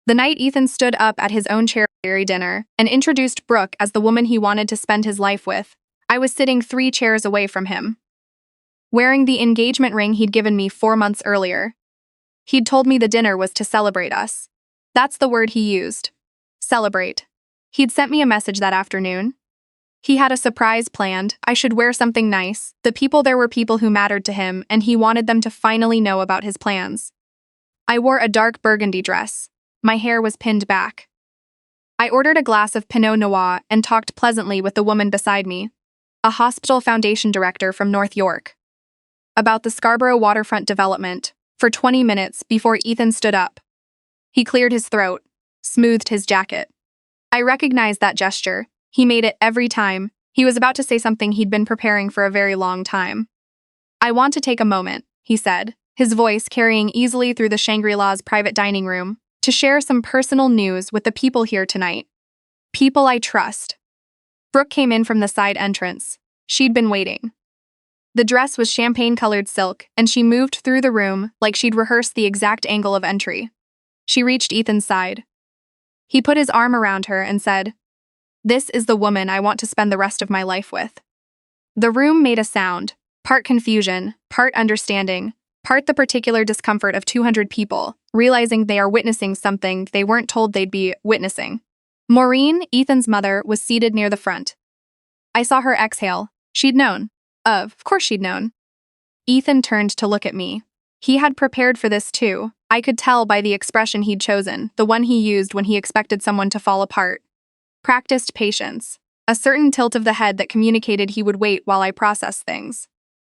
The night Ethan stood up at his own charity dinner and introduced Brooke as the woman he wanted to spend his life with, I was sitting 3 chairs away from him, wearing the engagement ring he'd given me 4 months earlier. He'd told me the dinner was to celebrate us. That's the word he used. Celebrate. He'd sent me a message that afternoon. He had a surprise planned. I should wear something nice. The people there were people who mattered to him, and he wanted them to finally know about his plans. I wore a dark burgundy dress. My hair was pinned back. I ordered a glass of Pinot Noir and talked pleasantly with the woman beside me, a hospital foundation director from North York, about the Scarborough waterfront development, for 20 minutes before Ethan stood up. He cleared his throat, smoothed his jacket. I recognized that gesture. He made it every time. He was about to say something he'd been preparing for a very long time. "I want to take a moment," he said, his voice carrying easily through the Shangri-La's private dining room, "to share some personal news with the people here tonight. People I trust." Brooke came in from the side entrance. She'd been waiting. The dress was champagne-colored silk, and she moved through the room like she'd rehearsed the exact angle of entry. She reached Ethan's side. He put his arm around her and said, "This is the woman I want to spend the rest of my life with." The room made a sound, part confusion, part understanding, part the particular discomfort of 200 people, realizing they are witnessing something they weren't told they'd be witnessing. Maureen, Ethan's mother, was seated near the front. I saw her exhale. She'd known. Of course she'd known. Ethan turned to look at me. He had prepared for this too. I could tell by the expression he'd chosen, the one he used when he expected someone to fall apart. Practiced patience. A certain tilt of the head that communicated he would wait while I processed things.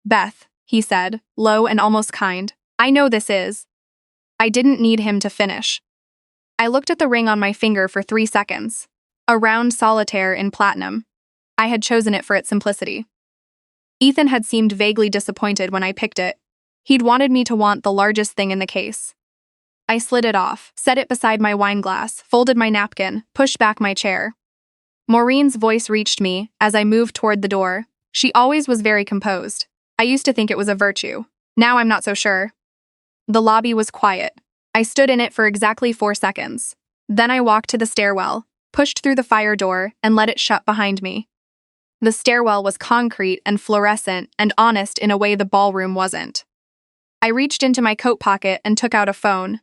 "Beth," he said, low and almost kind, "I know this is." I didn't need him to finish. I looked at the ring on my finger for 3 seconds. A round solitaire in platinum. I had chosen it for its simplicity. Ethan had seemed vaguely disappointed when I picked it. He'd wanted me to want the largest thing in the case. I slid it off, set it beside my wine glass, folded my napkin, pushed back my chair. Maureen's voice reached me as I moved toward the door. She always was very composed. I used to think it was a virtue. Now I'm not so sure. The lobby was quiet. I stood in it for exactly 4 seconds. Then I walked to the stairwell, pushed through the fire door, and let it shut behind me. The stairwell was concrete and fluorescent and honest in a way the ballroom wasn't. I reached into my coat pocket and took out a phone.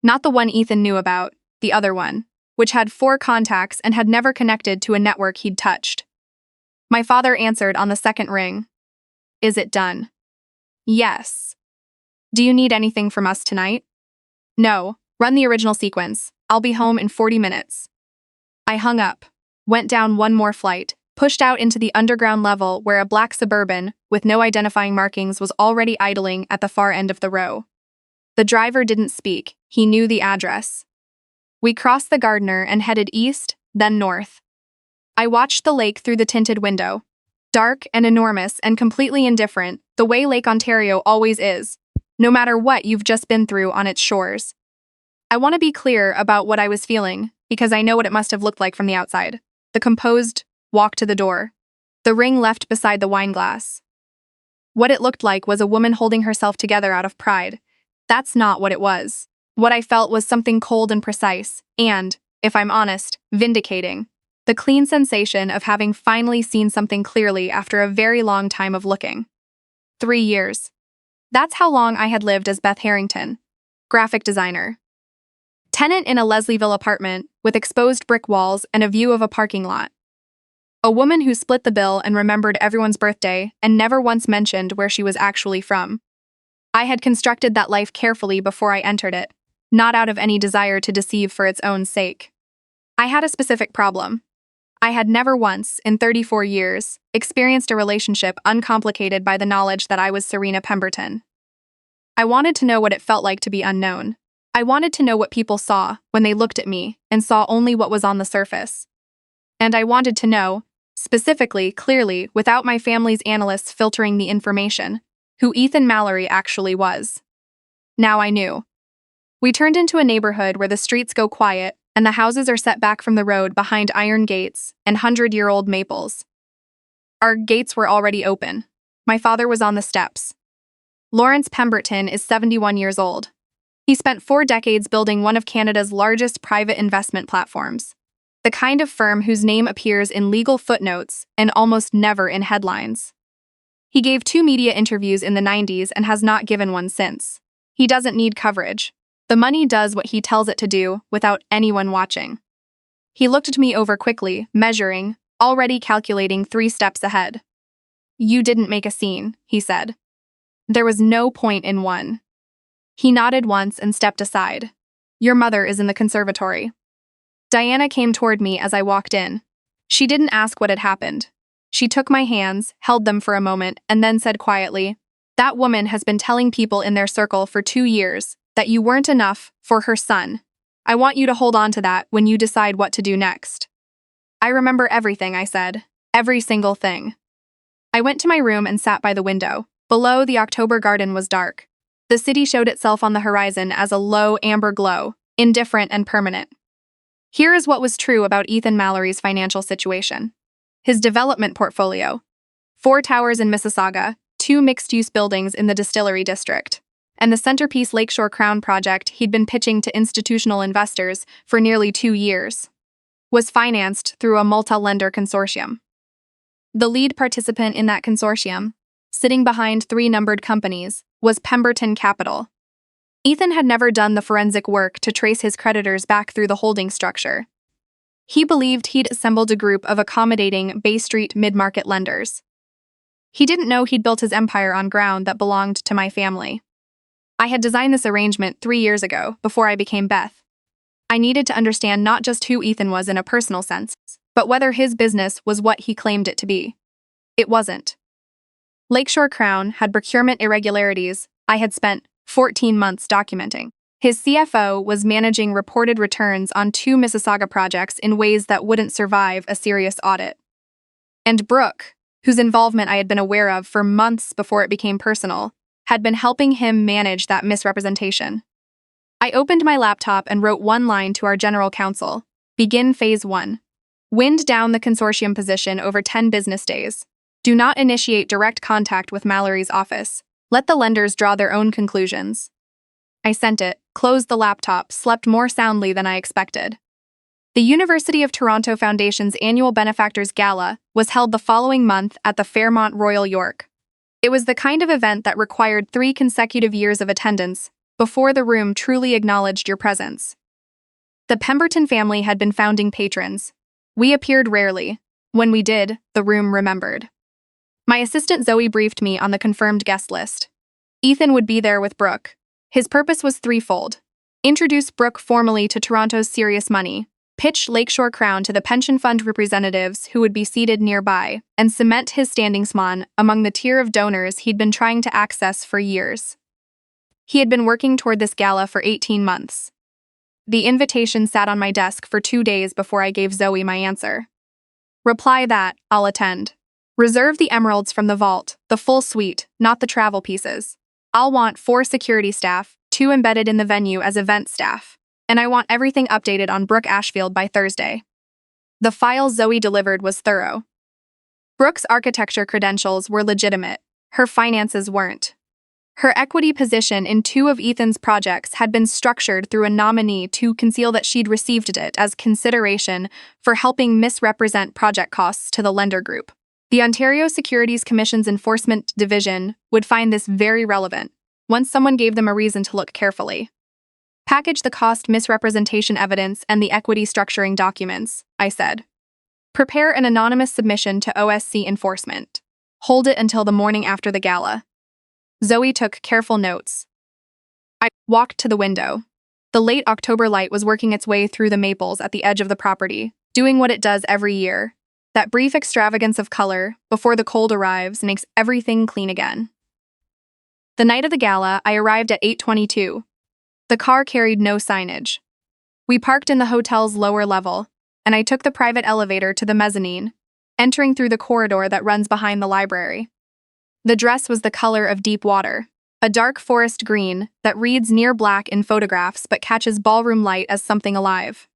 Not the one Ethan knew about, the other one, which had 4 contacts and had never connected to a network he'd touched. My father answered on the second ring. "Is it done?" "Yes." "Do you need anything from us tonight?" "No, run the original sequence. I'll be home in 40 minutes. I hung up, went down 1 more flight, pushed out into the underground level where a black Suburban, with no identifying markings, was already idling at the far end of the row. The driver didn't speak. He knew the address. We crossed the Gardiner and headed east, then north. I watched the lake through the tinted window. Dark and enormous and completely indifferent, the way Lake Ontario always is, no matter what you've just been through on its shores. I want to be clear about what I was feeling, because I know what it must have looked like from the outside. The composed walk to the door. The ring left beside the wine glass. What it looked like was a woman holding herself together out of pride. That's not what it was. What I felt was something cold and precise, and, if I'm honest, vindicating. The clean sensation of having finally seen something clearly after a very long time of looking. 3 years. That's how long I had lived as Beth Harrington, graphic designer. Tenant in a Leslieville apartment with exposed brick walls and a view of a parking lot. A woman who split the bill and remembered everyone's birthday and never once mentioned where she was actually from. I had constructed that life carefully before I entered it, not out of any desire to deceive for its own sake. I had a specific problem. I had never once, in 34 years, experienced a relationship uncomplicated by the knowledge that I was Serena Pemberton. I wanted to know what it felt like to be unknown. I wanted to know what people saw when they looked at me and saw only what was on the surface. And I wanted to know, specifically, clearly, without my family's analysts filtering the information, who Ethan Mallory actually was. Now I knew. We turned into a neighborhood where the streets go quiet and the houses are set back from the road behind iron gates and 100-year-old maples. Our gates were already open. My father was on the steps. Lawrence Pemberton is 71 years old. He spent 4 decades building one of Canada's largest private investment platforms, the kind of firm whose name appears in legal footnotes and almost never in headlines. He gave 2 media interviews in the 90s and has not given one since. He doesn't need coverage. The money does what he tells it to do without anyone watching. He looked at me over quickly, measuring, already calculating 3 steps ahead. "You didn't make a scene," he said. "There was no point in one." He nodded once and stepped aside. "Your mother is in the conservatory." Diana came toward me as I walked in. She didn't ask what had happened. She took my hands, held them for a moment, and then said quietly, "That woman has been telling people in their circle for 2 years that you weren't enough for her son. I want you to hold on to that when you decide what to do next." "I remember everything," I said. "Every single thing." I went to my room and sat by the window. Below, the October garden was dark. The city showed itself on the horizon as a low amber glow, indifferent and permanent. Here is what was true about Ethan Mallory's financial situation. His development portfolio: 4 towers in Mississauga, 2 mixed-use buildings in the Distillery District, and the centerpiece Lakeshore Crown project he'd been pitching to institutional investors for nearly 2 years, was financed through a multi-lender consortium. The lead participant in that consortium, sitting behind 3 numbered companies, was Pemberton Capital. Ethan had never done the forensic work to trace his creditors back through the holding structure. He believed he'd assembled a group of accommodating Bay Street mid-market lenders. He didn't know he'd built his empire on ground that belonged to my family. I had designed this arrangement 3 years ago, before I became Beth. I needed to understand not just who Ethan was in a personal sense, but whether his business was what he claimed it to be. It wasn't. Lakeshore Crown had procurement irregularities I had spent 14 months documenting. His CFO was managing reported returns on 2 Mississauga projects in ways that wouldn't survive a serious audit. And Brooke, whose involvement I had been aware of for months before it became personal, had been helping him manage that misrepresentation. I opened my laptop and wrote one line to our general counsel: "Begin phase 1. Wind down the consortium position over 10 business days. Do not initiate direct contact with Mallory's office. Let the lenders draw their own conclusions." I sent it, closed the laptop, slept more soundly than I expected. The University of Toronto Foundation's annual Benefactors Gala was held the following month at the Fairmont Royal York. It was the kind of event that required 3 consecutive years of attendance before the room truly acknowledged your presence. The Pemberton family had been founding patrons. We appeared rarely. When we did, the room remembered. My assistant Zoe briefed me on the confirmed guest list. Ethan would be there with Brooke. His purpose was threefold: introduce Brooke formally to Toronto's serious money, pitch Lakeshore Crown to the pension fund representatives who would be seated nearby, and cement his standing among the tier of donors he'd been trying to access for years. He had been working toward this gala for 18 months. The invitation sat on my desk for 2 days before I gave Zoe my answer. "Reply that I'll attend. Reserve the emeralds from the vault, the full suite, not the travel pieces. I'll want 4 security staff, 2 embedded in the venue as event staff. And I want everything updated on Brooke Ashfield by Thursday." The file Zoe delivered was thorough. Brooke's architecture credentials were legitimate. Her finances weren't. Her equity position in 2 of Ethan's projects had been structured through a nominee to conceal that she'd received it as consideration for helping misrepresent project costs to the lender group. The Ontario Securities Commission's Enforcement Division would find this very relevant once someone gave them a reason to look carefully. "Package the cost misrepresentation evidence and the equity structuring documents," I said. "Prepare an anonymous submission to OSC enforcement. Hold it until the morning after the gala." Zoe took careful notes. I walked to the window. The late October light was working its way through the maples at the edge of the property, doing what it does every year. That brief extravagance of color before the cold arrives makes everything clean again. The night of the gala, I arrived at 8:22. The car carried no signage. We parked in the hotel's lower level, and I took the private elevator to the mezzanine, entering through the corridor that runs behind the library. The dress was the color of deep water, a dark forest green that reads near black in photographs but catches ballroom light as something alive.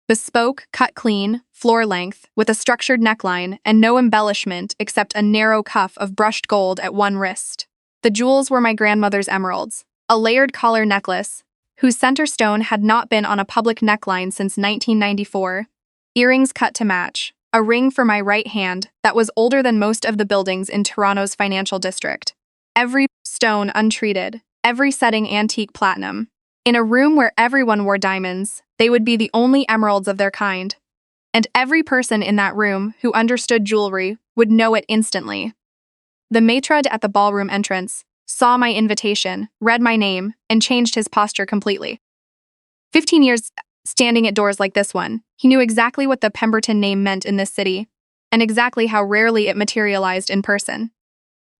Bespoke, cut clean, floor length, with a structured neckline and no embellishment except a narrow cuff of brushed gold at one wrist. The jewels were my grandmother's emeralds, a layered collar necklace, whose center stone had not been on a public neckline since 1994, earrings cut to match, a ring for my right hand that was older than most of the buildings in Toronto's financial district. Every stone untreated, every setting antique platinum. In a room where everyone wore diamonds, they would be the only emeralds of their kind. And every person in that room who understood jewelry would know it instantly. The maitre d' at the ballroom entrance saw my invitation, read my name, and changed his posture completely. 15 years standing at doors like this one, he knew exactly what the Pemberton name meant in this city, and exactly how rarely it materialized in person.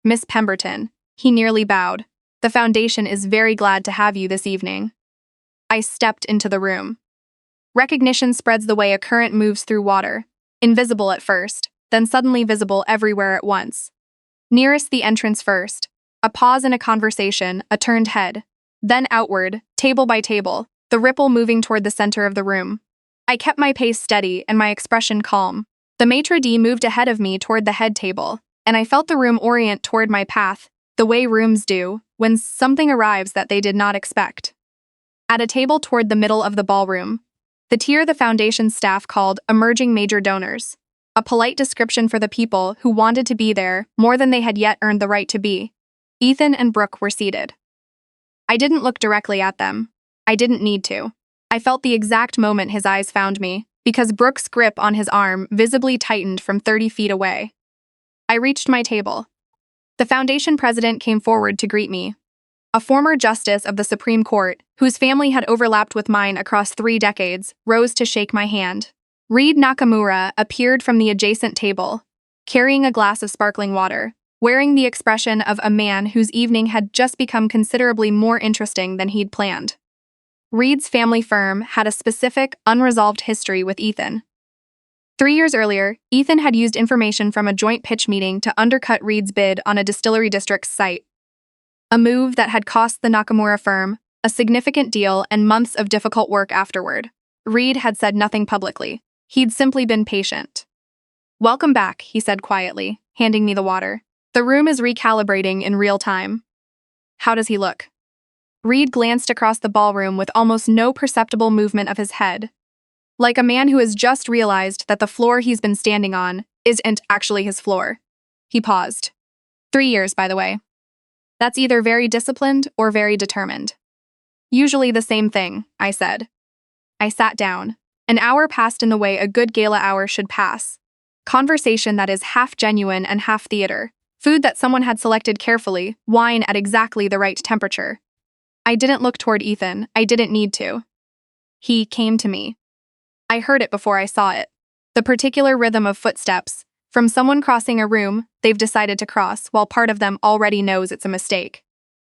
Miss Pemberton, he nearly bowed. The Foundation is very glad to have you this evening. I stepped into the room. Recognition spreads the way a current moves through water, invisible at first, then suddenly visible everywhere at once. Nearest the entrance first, a pause in a conversation, a turned head, then outward, table by table, the ripple moving toward the center of the room. I kept my pace steady and my expression calm. The maitre d' moved ahead of me toward the head table, and I felt the room orient toward my path, the way rooms do when something arrives that they did not expect. At a table toward the middle of the ballroom, the tier the Foundation staff called emerging major donors, a polite description for the people who wanted to be there more than they had yet earned the right to be. Ethan and Brooke were seated. I didn't look directly at them. I didn't need to. I felt the exact moment his eyes found me, because Brooke's grip on his arm visibly tightened from 30 feet away. I reached my table. The Foundation president came forward to greet me. A former justice of the Supreme Court, whose family had overlapped with mine across 3 decades, rose to shake my hand. Reed Nakamura appeared from the adjacent table, carrying a glass of sparkling water, wearing the expression of a man whose evening had just become considerably more interesting than he'd planned. Reed's family firm had a specific, unresolved history with Ethan. 3 years earlier, Ethan had used information from a joint pitch meeting to undercut Reed's bid on a distillery district's site. A move that had cost the Nakamura firm a significant deal and months of difficult work afterward. Reed had said nothing publicly. He'd simply been patient. "Welcome back," he said quietly, handing me the water. "The room is recalibrating in real time." "How does he look?" Reed glanced across the ballroom with almost no perceptible movement of his head. Like a man who has just realized that the floor he's been standing on isn't actually his floor. He paused. 3 years, by the way. That's either very disciplined or very determined. Usually the same thing, I said. I sat down. An hour passed in the way a good gala hour should pass. Conversation that is half genuine and half theater. Food that someone had selected carefully, wine at exactly the right temperature. I didn't look toward Ethan. I didn't need to. He came to me. I heard it before I saw it. The particular rhythm of footsteps, from someone crossing a room they've decided to cross while part of them already knows it's a mistake.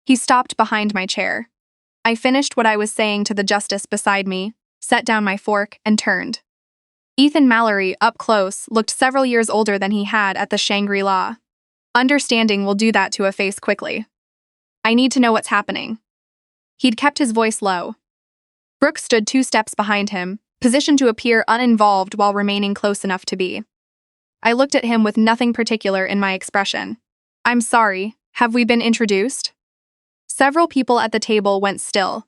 He stopped behind my chair. I finished what I was saying to the justice beside me, set down my fork, and turned. Ethan Mallory, up close, looked several years older than he had at the Shangri-La. Understanding will do that to a face quickly. I need to know what's happening. He'd kept his voice low. Brooke stood 2 steps behind him, positioned to appear uninvolved while remaining close enough to be. I looked at him with nothing particular in my expression. "I'm sorry, have we been introduced?" Several people at the table went still.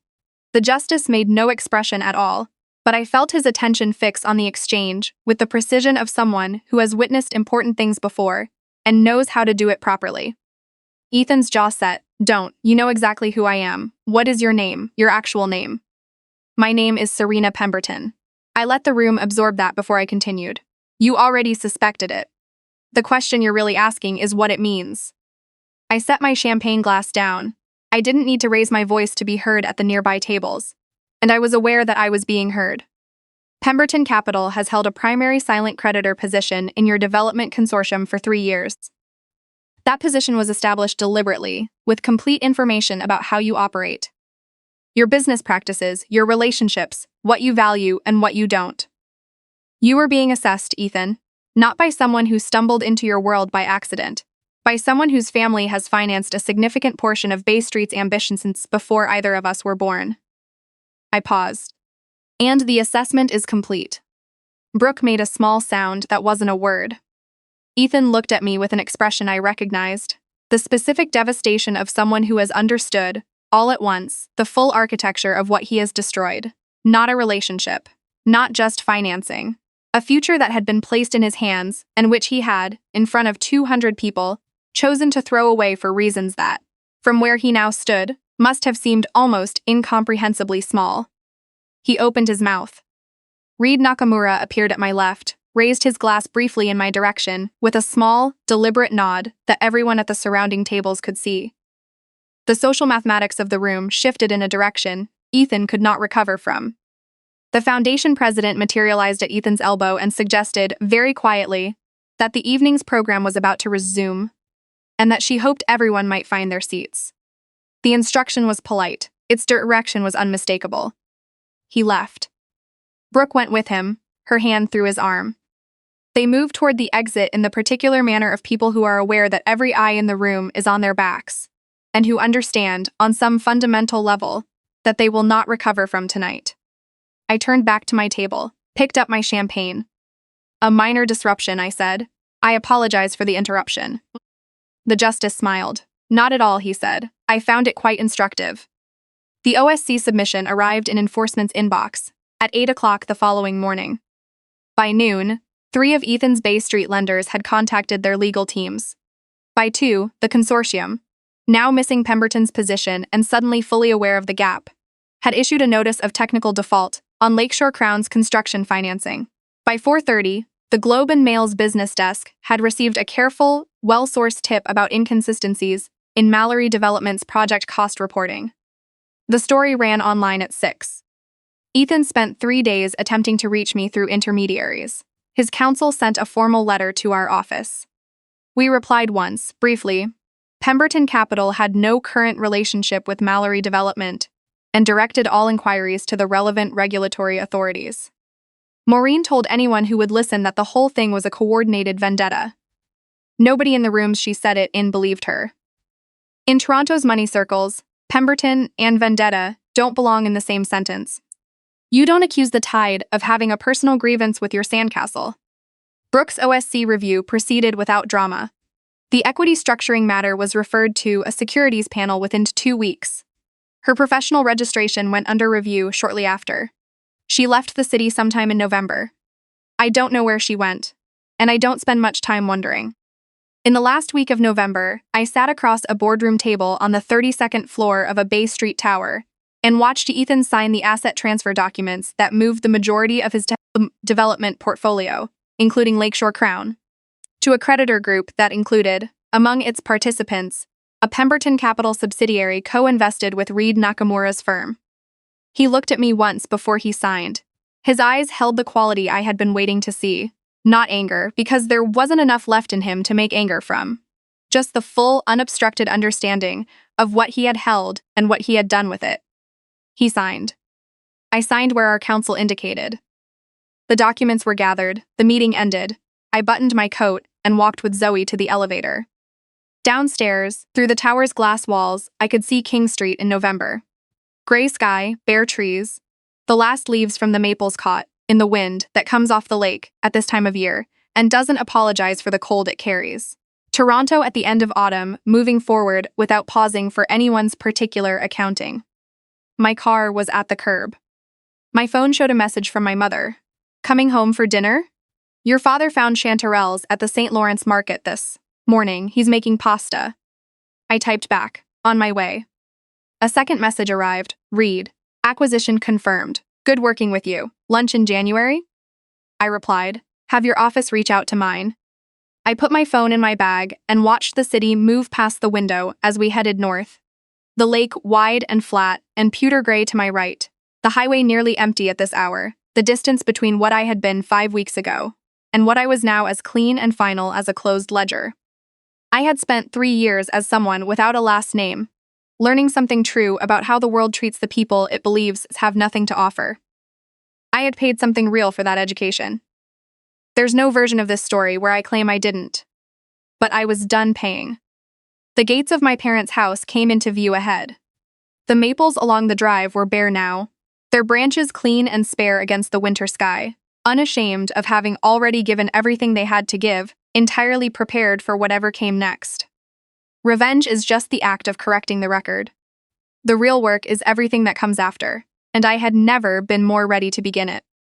The justice made no expression at all, but I felt his attention fix on the exchange with the precision of someone who has witnessed important things before and knows how to do it properly. Ethan's jaw set. "Don't, you know exactly who I am. What is your name, your actual name?" "My name is Serena Pemberton." I let the room absorb that before I continued. "You already suspected it. The question you're really asking is what it means." I set my champagne glass down. I didn't need to raise my voice to be heard at the nearby tables, and I was aware that I was being heard. "Pemberton Capital has held a primary silent creditor position in your development consortium for 3 years. That position was established deliberately, with complete information about how you operate. Your business practices, your relationships, what you value and what you don't. You are being assessed, Ethan, not by someone who stumbled into your world by accident, by someone whose family has financed a significant portion of Bay Street's ambition since before either of us were born." I paused. "And the assessment is complete." Brooke made a small sound that wasn't a word. Ethan looked at me with an expression I recognized. The specific devastation of someone who has understood, all at once, the full architecture of what he has destroyed. Not a relationship. Not just financing. A future that had been placed in his hands, and which he had, in front of 200 people, chosen to throw away for reasons that, from where he now stood, must have seemed almost incomprehensibly small. He opened his mouth. Reed Nakamura appeared at my left, raised his glass briefly in my direction, with a small, deliberate nod that everyone at the surrounding tables could see. The social mathematics of the room shifted in a direction Ethan could not recover from. The foundation president materialized at Ethan's elbow and suggested, very quietly, that the evening's program was about to resume, and that she hoped everyone might find their seats. The instruction was polite, its direction was unmistakable. He left. Brooke went with him, her hand through his arm. They moved toward the exit in the particular manner of people who are aware that every eye in the room is on their backs, and who understand, on some fundamental level, that they will not recover from tonight. I turned back to my table, picked up my champagne. "A minor disruption," I said. "I apologize for the interruption." The justice smiled. "Not at all," he said. "I found it quite instructive." The OSC submission arrived in enforcement's inbox at 8 o'clock the following morning. By noon, 3 of Ethan's Bay Street lenders had contacted their legal teams. By 2, the consortium, now missing Pemberton's position and suddenly fully aware of the gap, had issued a notice of technical default on Lakeshore Crown's construction financing. By 4:30, the Globe and Mail's business desk had received a careful, well-sourced tip about inconsistencies in Mallory Development's project cost reporting. The story ran online at 6. Ethan spent 3 days attempting to reach me through intermediaries. His counsel sent a formal letter to our office. We replied once, briefly. Pemberton Capital had no current relationship with Mallory Development, and directed all inquiries to the relevant regulatory authorities. Maureen told anyone who would listen that the whole thing was a coordinated vendetta. Nobody in the rooms she said it in believed her. In Toronto's money circles, Pemberton and vendetta don't belong in the same sentence. You don't accuse the Tide of having a personal grievance with your sandcastle. Brooke's OSC review proceeded without drama. The equity structuring matter was referred to a securities panel within 2 weeks. Her professional registration went under review shortly after. She left the city sometime in November. I don't know where she went, and I don't spend much time wondering. In the last week of November, I sat across a boardroom table on the 32nd floor of a Bay Street tower and watched Ethan sign the asset transfer documents that moved the majority of his development portfolio, including Lakeshore Crown, to a creditor group that included, among its participants, a Pemberton Capital subsidiary co-invested with Reed Nakamura's firm. He looked at me once before he signed. His eyes held the quality I had been waiting to see. Not anger, because there wasn't enough left in him to make anger from. Just the full, unobstructed understanding of what he had held and what he had done with it. He signed. I signed where our counsel indicated. The documents were gathered, the meeting ended. I buttoned my coat and walked with Zoe to the elevator. Downstairs, through the tower's glass walls, I could see King Street in November. Gray sky, bare trees. The last leaves from the maples caught in the wind that comes off the lake at this time of year and doesn't apologize for the cold it carries. Toronto at the end of autumn, moving forward without pausing for anyone's particular accounting. My car was at the curb. My phone showed a message from my mother. "Coming home for dinner? Your father found chanterelles at the St. Lawrence market this morning. He's making pasta." I typed back, "On my way." A second message arrived. "Read. Acquisition confirmed. Good working with you. Lunch in January?" I replied, "Have your office reach out to mine." I put my phone in my bag and watched the city move past the window as we headed north. The lake wide and flat and pewter gray to my right. The highway nearly empty at this hour. The distance between what I had been 5 weeks ago and what I was now as clean and final as a closed ledger. I had spent 3 years as someone without a last name, learning something true about how the world treats the people it believes have nothing to offer. I had paid something real for that education. There's no version of this story where I claim I didn't. But I was done paying. The gates of my parents' house came into view ahead. The maples along the drive were bare now, their branches clean and spare against the winter sky, unashamed of having already given everything they had to give, entirely prepared for whatever came next. Revenge is just the act of correcting the record. The real work is everything that comes after, and I had never been more ready to begin it.